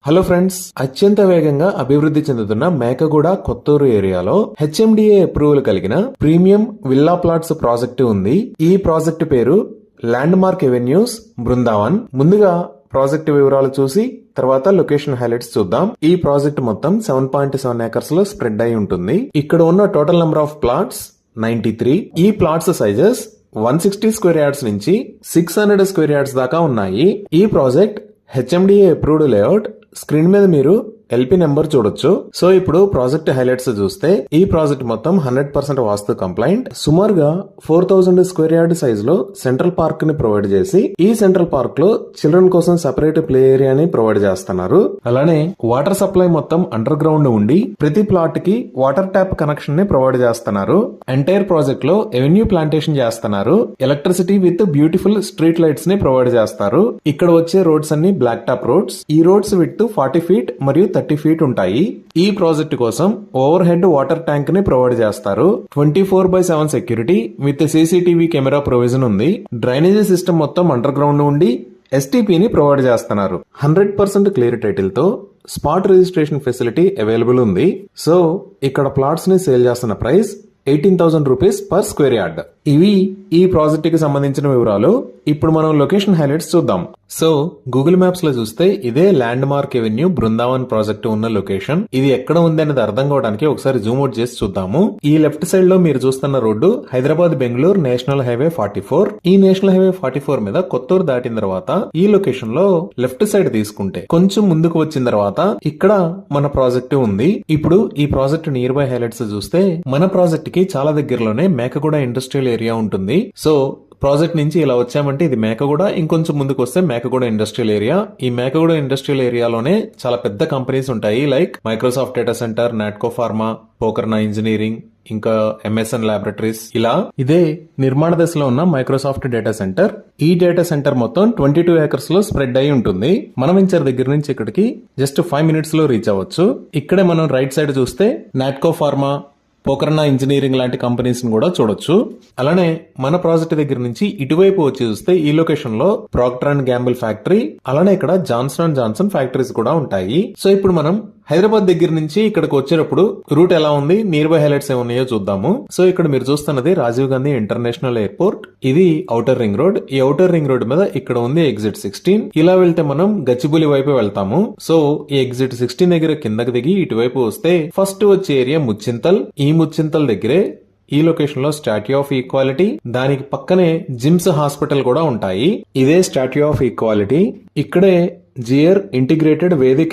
Hello friends, అత్యంత వేగంగా అభివృద్ధి చెందుతున్న మేకగూడ కొత్తూరు ఏరియాలో హెచ్ఎండిఏ అప్రూవల్ కలిగిన ప్రీమియం విల్లా ప్లాట్స్ ప్రాజెక్టు ఉంది. ఈ ప్రాజెక్టు పేరు ల్యాండ్ మార్క్ ఎవెన్యూస్ బృందావన్. ముందుగా ప్రాజెక్టు వివరాలు చూసి తర్వాత లొకేషన్ హైలైట్స్ చూద్దాం. ఈ ప్రాజెక్ట్ మొత్తం 7.7 ఏకర్స్ లో స్ప్రెడ్ అయి ఉంటుంది. ఇక్కడ ఉన్న టోటల్ నెంబర్ ఆఫ్ ప్లాట్స్ 93. ఈ ప్లాట్స్ సైజెస్ 160 స్క్వేర్ యార్డ్స్ నుంచి 600 స్క్వేర్ యార్డ్స్ దాకా ఉన్నాయి. ఈ project HMDA approved layout. Screen మీద మీరు ఎల్పీ నెంబర్ చూడొచ్చు. సో ఇప్పుడు ప్రాజెక్ట్ హైలైట్స్ చూస్తే ఈ ప్రాజెక్ట్ మొత్తం 100% వాస్తు కంప్లైంట్. సుమారుగా 4000 స్క్వేర్ యార్డ్ సైజ్ లో సెంట్రల్ పార్క్ ని ప్రొవైడ్ చేసి ఈ సెంట్రల్ పార్క్ లో చిల్డ్రన్ కోసం సెపరేట్ ప్లే ఏరియాని ప్రొవైడ్ చేస్తున్నారు. అలానే వాటర్ సప్లై మొత్తం అండర్ గ్రౌండ్ ఉండి ప్రతి ప్లాట్ కి వాటర్ ట్యాప్ కనెక్షన్ ని ప్రొవైడ్ చేస్తున్నారు. ఎంటైర్ ప్రాజెక్ట్ లో ఎవెన్యూ ప్లాంటేషన్ చేస్తున్నారు. Electricity with beautiful street lights ని ప్రొవైడ్ చేస్తారు. ఇక్కడ వచ్చే రోడ్స్ అన్ని బ్లాక్ టాప్ రోడ్స్. ఈ రోడ్స్ విత్ 40 ఫీట్ మరియు 30 ఫీట్ ఉంటాయి. ఈ ప్రాజెక్ట్ కోసం ఓవర్ హెడ్ వాటర్ ట్యాంక్ ని ప్రొవైడ్ చేస్తారు. 24/7 security with CCTV camera provision ఉంది. డ్రైనేజీ సిస్టమ్ మొత్తం అండర్ గ్రౌండ్ ఉండి ఎస్టీపీని ప్రొవైడ్ చేస్తున్నారు. 100% క్లియర్ టైటిల్ తో స్పాట్ రిజిస్ట్రేషన్ ఫెసిలిటీ అవైలబుల్ ఉంది. సో ఇక్కడ ప్లాట్స్ ని సేల్ చేస్తున్న price 18,000 rupees per square yard. ఇవి ఈ ప్రాజెక్ట్ కి సంబంధించిన వివరాలు. ఇప్పుడు మనం లొకేషన్ హైలైట్స్ చూద్దాం. సో గూగుల్ మ్యాప్స్ లో చూస్తే ఇదే land mark avenue Brindavan project ఉన్న లొకేషన్. ఇది ఎక్కడ ఉంది అనేది అర్థం కావడానికి ఒకసారి జూమ్ అవుట్ చేసి చూద్దాము. ఈ లెఫ్ట్ సైడ్ లో మీరు చూస్తున్న road Hyderabad Bengaluru national highway 44. ఈ నేషనల్ హైవే 44 మీద కొత్తూరు దాటిన తర్వాత ఈ లొకేషన్ లో లెఫ్ట్ సైడ్ తీసుకుంటే కొంచెం ముందుకు వచ్చిన తర్వాత ఇక్కడ మన ప్రాజెక్ట్ ఉంది. ఇప్పుడు ఈ ప్రాజెక్ట్ నియర్ బై హైలైట్స్ చూస్తే మన ప్రాజెక్ట్ కి చాలా దగ్గరలోనే మేకగూడ ఇండస్ట్రియల్ ఏరియా ఉంటుంది. సో ప్రాజెక్ట్ నుంచి ఇలా వచ్చామంటే ఇది మేకగూడ, ఇంకొంచెం ముందుకు వస్తే మేకగూడ ఇండస్ట్రియల్ ఏరియా. ఈ మేకగూడ ఇండస్ట్రియల్ ఏరియాలోనే చాలా పెద్ద కంపెనీస్ ఉంటాయి. Like Microsoft data centre, Natco pharma, Pokarna engineering, ఇంకా ఎంఎస్ఎన్ ల్యాబొరేటరీస్. ఇలా ఇదే నిర్మాణ దశలో ఉన్న మైక్రోసాఫ్ట్ డేటా సెంటర్. ఈ డేటా సెంటర్ మొత్తం 22 ఏకర్స్ లో స్ప్రెడ్ అయి ఉంటుంది. మనం వెంచర్ దగ్గర నుంచి ఇక్కడికి జస్ట్ 5 మినిట్స్ లో రీచ్ అవ్వచ్చు. ఇక్కడే మనం రైట్ సైడ్ చూస్తే నాట్కో ఫార్మా, పోకర్నా ఇంజనీరింగ్ లాంటి కంపెనీస్ ని కూడా చూడొచ్చు. అలానే మన ప్రాజెక్ట్ దగ్గర నుంచి ఇటువైపు వచ్చి చూస్తే ఈ లొకేషన్ లో ప్రాక్టర్ అండ్ గ్యాంబుల్ ఫ్యాక్టరీ, అలానే ఇక్కడ జాన్సన్ అండ్ జాన్సన్ ఫ్యాక్టరీస్ కూడా ఉంటాయి. సో ఇప్పుడు మనం హైదరాబాద్ దగ్గర నుంచి ఇక్కడికి వచ్చేటప్పుడు రూట్ ఎలా ఉంది, నియర్ బై హైలైట్స్ ఏమున్నాయో చూద్దాము. సో ఇక్కడ మీరు చూస్తున్నది రాజీవ్ గాంధీ ఇంటర్నేషనల్ ఎయిర్పోర్ట్. ఇది ఔటర్ రింగ్ రోడ్. ఈ ఔటర్ రింగ్ రోడ్ మీద ఇక్కడ ఉంది ఎగ్జిట్ 16. ఇలా వెళ్తే మనం గచ్చిబౌలి వైపు వెళ్తాము. సో ఈ ఎగ్జిట్ 16 దగ్గర కిందకి దిగి ఇటువైపు వస్తే ఫస్ట్ వచ్చే ఏరియా ముచ్చింతల్. ఈ ముచ్చింతల్ దగ్గరే ఈ లొకేషన్ లో స్టాట్యూ ఆఫ్ ఈక్వాలిటీ, దానికి పక్కనే జిమ్స్ హాస్పిటల్ కూడా ఉంటాయి. ఇదే స్టాట్యూ ఆఫ్ ఈక్వాలిటీ. ఇక్కడే జియర్ ఇంటిగ్రేటెడ్ వేదిక్